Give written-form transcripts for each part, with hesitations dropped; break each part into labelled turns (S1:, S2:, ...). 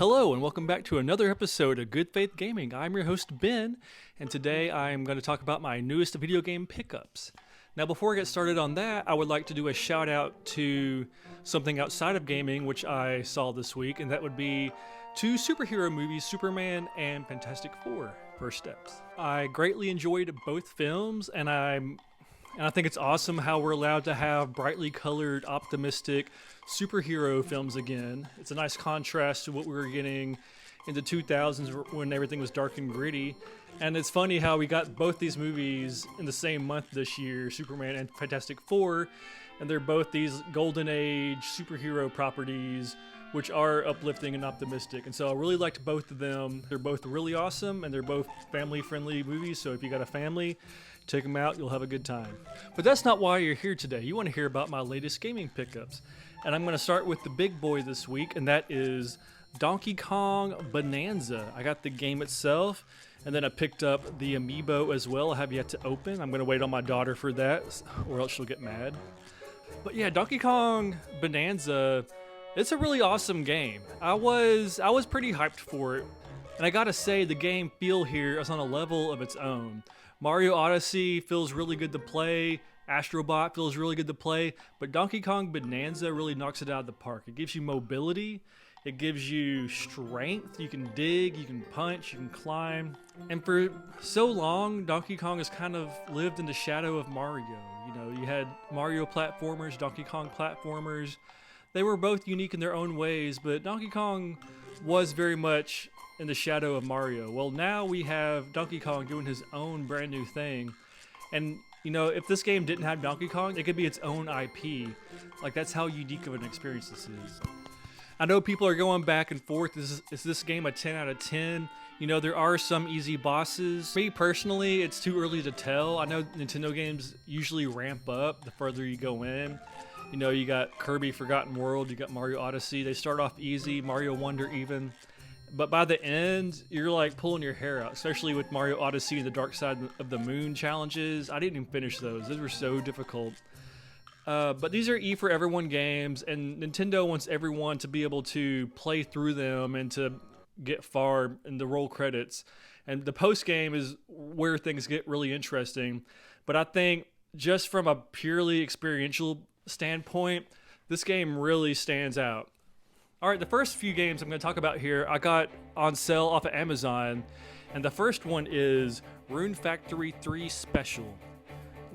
S1: Hello and welcome back to another episode of Good Faith Gaming. I'm your host Ben, and today I'm going to talk about my newest video game pickups. Now before I get started on that, I would like to do a shout out to something outside of gaming which I saw this week, and that would be two superhero movies, Superman and Fantastic Four: First Steps. I greatly enjoyed both films, and I think it's awesome how we're allowed to have brightly colored, optimistic superhero films again. It's a nice contrast to what we were getting in the 2000s when everything was dark and gritty. And it's funny how we got both these movies in the same month this year, Superman and Fantastic Four, and they're both these golden age superhero properties which are uplifting and optimistic. And so I really liked both of them. They're both really awesome, and they're both family-friendly movies, so if you got a family, take them out, you'll have a good time. But that's not why you're here today. You want to hear about my latest gaming pickups. And I'm going to start with the big boy this week, and that is Donkey Kong Bonanza. I got the game itself, and then I picked up the amiibo as well. I have yet to open. I'm going to wait on my daughter for that, or else she'll get mad. But yeah, Donkey Kong Bonanza, it's a really awesome game. I was pretty hyped for it, and I gotta say the game feel here is on a level of its own. Mario Odyssey feels really good to play, Astrobot feels really good to play, but Donkey Kong Bonanza really knocks it out of the park. It gives you mobility, it gives you strength, you can dig, you can punch, you can climb, and for so long, Donkey Kong has kind of lived in the shadow of Mario. You know, you had Mario platformers, Donkey Kong platformers. They were both unique in their own ways, but Donkey Kong was very much in the shadow of Mario. Well, now we have Donkey Kong doing his own brand new thing. And, you know, if this game didn't have Donkey Kong, it could be its own IP. Like, that's how unique of an experience this is. I know people are going back and forth. Is this game a 10 out of 10? You know, there are some easy bosses. Me personally, it's too early to tell. I know Nintendo games usually ramp up the further you go in. You know, you got Kirby Forgotten World, you got Mario Odyssey. They start off easy, Mario Wonder even. But by the end, you're like pulling your hair out, especially with Mario Odyssey and the Dark Side of the Moon challenges. I didn't even finish those. Those were so difficult. But these are E for everyone games, and Nintendo wants everyone to be able to play through them and to get far in the roll credits. And the post game is where things get really interesting. But I think just from a purely experiential standpoint, this game really stands out. Alright, the first few games I'm going to talk about here I got on sale off of Amazon, and the first one is Rune Factory 3 Special.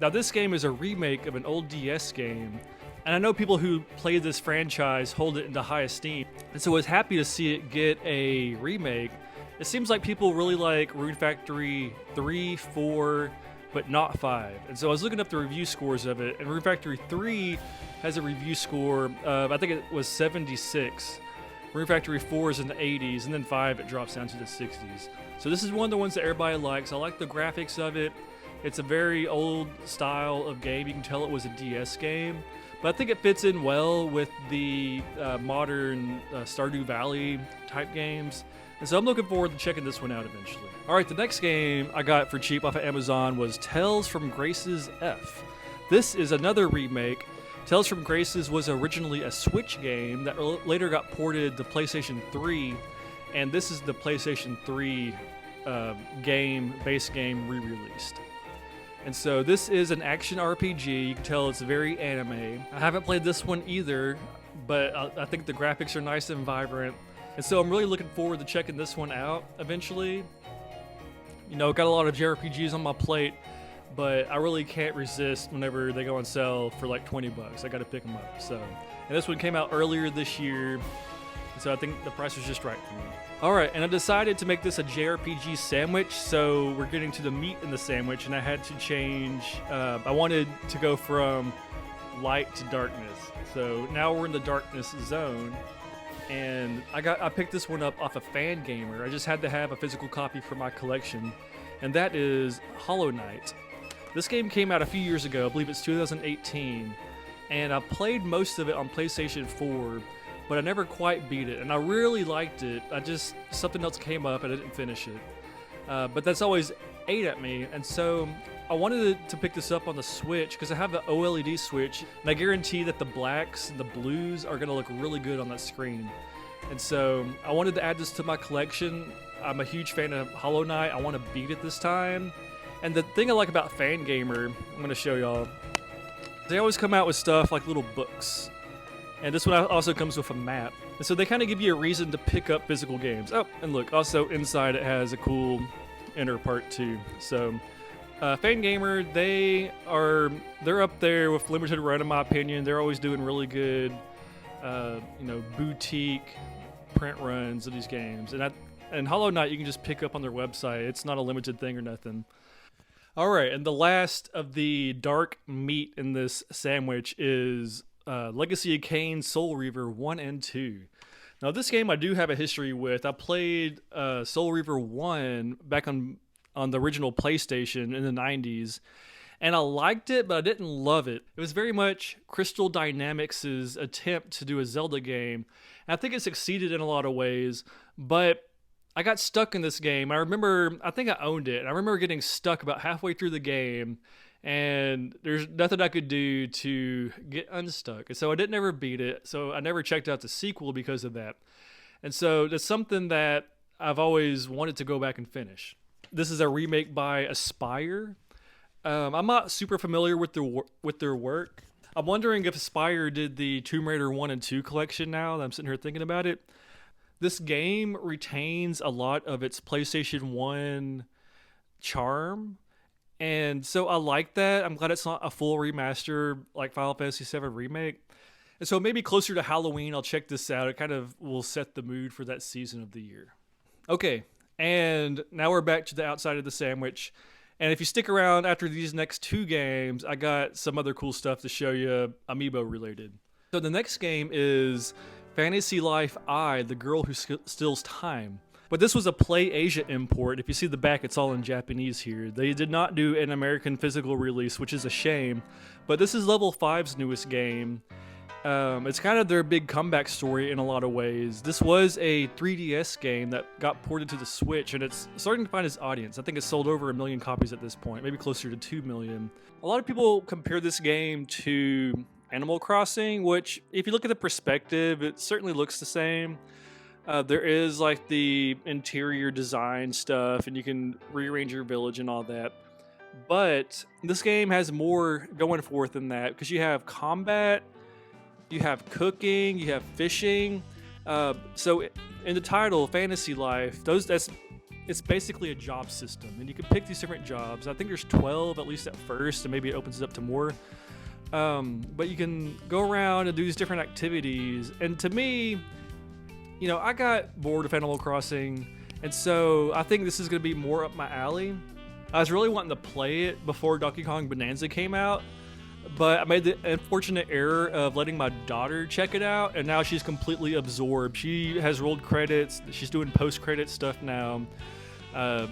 S1: Now this game is a remake of an old DS game, and I know people who played this franchise hold it into high esteem, and so I was happy to see it get a remake. It seems like people really like Rune Factory 3, 4, but not 5. And so I was looking up the review scores of it, and Rune Factory 3 has a review score of, I think it was 76. Rune Factory 4 is in the 80s, and then 5 it drops down to the 60s. So this is one of the ones that everybody likes. I like the graphics of it. It's a very old style of game. You can tell it was a DS game, but I think it fits in well with the modern Stardew Valley type games. And so I'm looking forward to checking this one out eventually. Alright, the next game I got for cheap off of Amazon was Tales from Grace's F. This is another remake. Tales from Grace's was originally a Switch game that later got ported to PlayStation 3, and this is the PlayStation 3 base game re-released. And so this is an action RPG. You can tell it's very anime. I haven't played this one either, but I think the graphics are nice and vibrant. And so I'm really looking forward to checking this one out eventually. You know, got a lot of JRPGs on my plate, but I really can't resist whenever they go on sale for like 20 bucks. I got to pick them up. So, and this one came out earlier this year, so I think the price was just right for me. All right, and I decided to make this a JRPG sandwich, so we're getting to the meat in the sandwich, and I had to change. I wanted to go from light to darkness. So now we're in the darkness zone. And I picked this one up off of Fangamer. I just had to have a physical copy for my collection, and that is Hollow Knight. This game came out a few years ago. I believe it's 2018, and I played most of it on PlayStation 4, but I never quite beat it, and I really liked it. Something else came up and I didn't finish it. But that's always ate at me, and so I wanted to pick this up on the Switch because I have the OLED Switch, and I guarantee that the blacks and the blues are going to look really good on that screen. And so I wanted to add this to my collection. I'm a huge fan of Hollow Knight. I want to beat it this time. And the thing I like about Fangamer, I'm going to show y'all, they always come out with stuff like little books. And this one also comes with a map. And so they kind of give you a reason to pick up physical games. Oh, and look, also inside it has a cool inner part too. So Fangamer, they're up there with Limited Run in my opinion. They're always doing really good, boutique print runs of these games. And Hollow Knight you can just pick up on their website. It's not a limited thing or nothing. All right, and the last of the dark meat in this sandwich is Legacy of Kain Soul Reaver 1 and 2. Now this game I do have a history with. I played Soul Reaver 1 back on the original PlayStation in the 90s, and I liked it, but I didn't love it. It was very much Crystal Dynamics' attempt to do a Zelda game, and I think it succeeded in a lot of ways, but I got stuck in this game. I think I owned it, and I remember getting stuck about halfway through the game, and there's nothing I could do to get unstuck. And so I didn't ever beat it, so I never checked out the sequel because of that. And so that's something that I've always wanted to go back and finish. This is a remake by Aspyr. I'm not super familiar with their work. I'm wondering if Aspyr did the Tomb Raider 1 and 2 collection now that I'm sitting here thinking about it. This game retains a lot of its PlayStation 1 charm, and so I like that. I'm glad it's not a full remaster like Final Fantasy VII Remake. And so maybe closer to Halloween, I'll check this out. It kind of will set the mood for that season of the year. Okay, and now we're back to the outside of the sandwich. And if you stick around after these next two games, I got some other cool stuff to show you, amiibo related. So the next game is Fantasy Life I, The Girl Who Steals Time. But this was a Play Asia import. If you see the back, it's all in Japanese here. They did not do an American physical release, which is a shame. But this is Level 5's newest game. It's kind of their big comeback story in a lot of ways. This was a 3DS game that got ported to the Switch, and it's starting to find its audience. I think it's sold over 1 million copies at this point, maybe closer to 2 million. A lot of people compare this game to Animal Crossing, which, if you look at the perspective, it certainly looks the same. There is like the interior design stuff, and you can rearrange your village and all that. But this game has more going for it than that, because you have combat, you have cooking, you have fishing. So in the title, Fantasy Life, it's basically a job system, and you can pick these different jobs. I think there's 12 at least at first, and maybe it opens it up to more. But you can go around and do these different activities. And to me, I got bored of Animal Crossing, and so I think this is going to be more up my alley. I was really wanting to play it before Donkey Kong Bonanza came out, but I made the unfortunate error of letting my daughter check it out, and now she's completely absorbed. She has rolled credits. She's doing post-credit stuff now.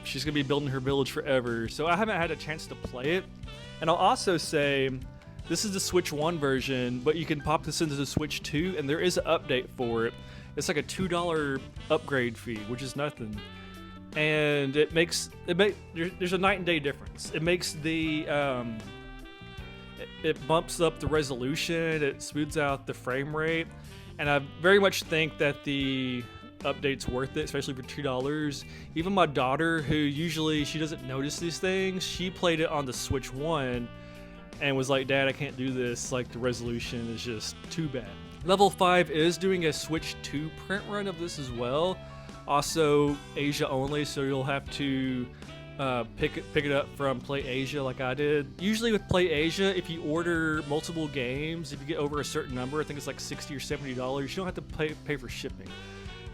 S1: She's going to be building her village forever, so I haven't had a chance to play it. And I'll also say, this is the Switch 1 version, but you can pop this into the Switch 2, and there is an update for it. It's like a $2 upgrade fee, which is nothing. And there's a night and day difference. It makes it bumps up the resolution, it smooths out the frame rate, and I very much think that the update's worth it, especially for $2. Even my daughter, who usually she doesn't notice these things, she played it on the Switch 1 and was like, "Dad, I can't do this, like the resolution is just too bad." Level 5 is doing a Switch 2 print run of this as well, also Asia only, so you'll have to pick it up from Play Asia like I did. Usually with Play Asia, if you order multiple games, if you get over a certain number, I think it's like $60 or $70, you don't have to pay for shipping.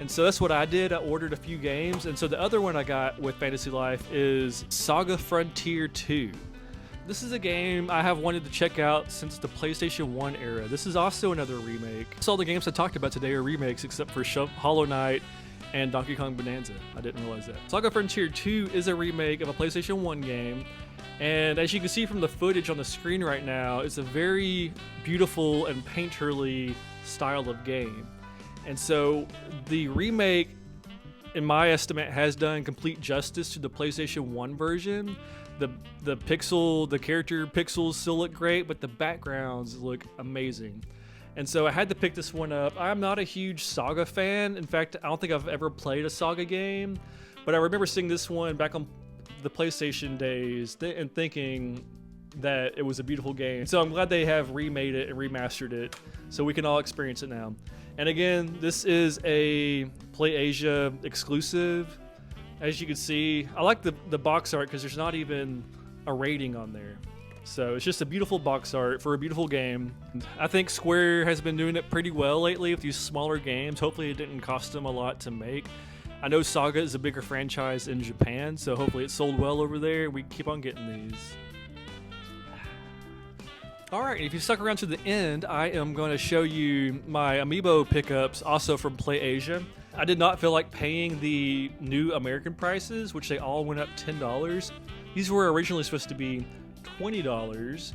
S1: And so that's what I did. I ordered a few games, and so the other one I got with Fantasy Life is Saga Frontier 2. This is a game I have wanted to check out since the PlayStation 1 era. This is also another remake. So all the games I talked about today are remakes except for Hollow Knight and Donkey Kong Bonanza. I didn't realize that. Saga Frontier 2 is a remake of a PlayStation 1 game, and as you can see from the footage on the screen right now, it's a very beautiful and painterly style of game. And so the remake, in my estimate, has done complete justice to the PlayStation 1 version. The character pixels still look great, but the backgrounds look amazing. And so I had to pick this one up. I'm not a huge Saga fan. In fact, I don't think I've ever played a Saga game, but I remember seeing this one back on the PlayStation days and thinking that it was a beautiful game. So I'm glad they have remade it and remastered it so we can all experience it now. And again, this is a PlayAsia exclusive. As you can see, I like the box art because there's not even a rating on there. So it's just a beautiful box art for a beautiful game. I think Square has been doing it pretty well lately with these smaller games. Hopefully it didn't cost them a lot to make. I know Saga is a bigger franchise in Japan, so hopefully it sold well over there. We keep on getting these. Alright, if you stuck around to the end, I am going to show you my amiibo pickups also from PlayAsia. I did not feel like paying the new American prices, which they all went up $10. These were originally supposed to be $20.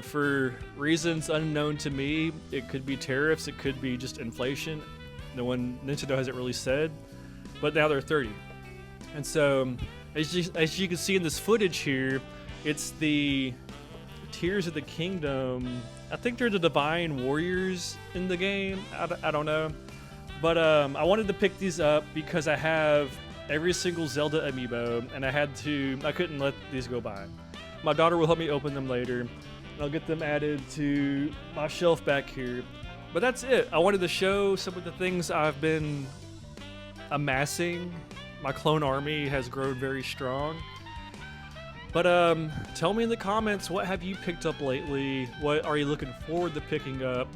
S1: For reasons unknown to me. It could be tariffs, it could be just inflation. Nintendo hasn't really said, but now they're $30. And so, as you can see in this footage here, it's the Tears of the Kingdom. I think they're the Divine Warriors in the game. I don't know, but I wanted to pick these up because I have every single Zelda amiibo, and I couldn't let these go by. My daughter will help me open them later, and I'll get them added to my shelf back here. But that's it. I wanted to show some of the things I've been amassing. My clone army has grown very strong. But tell me in the comments, what have you picked up lately? What are you looking forward to picking up?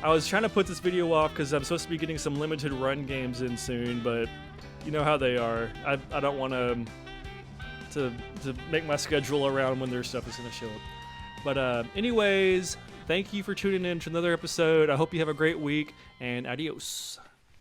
S1: I was trying to put this video off because I'm supposed to be getting some limited run games in soon, but you know how they are. I don't want to make my schedule around when their stuff is going to show up. But anyways, thank you for tuning in to another episode. I hope you have a great week, and adios.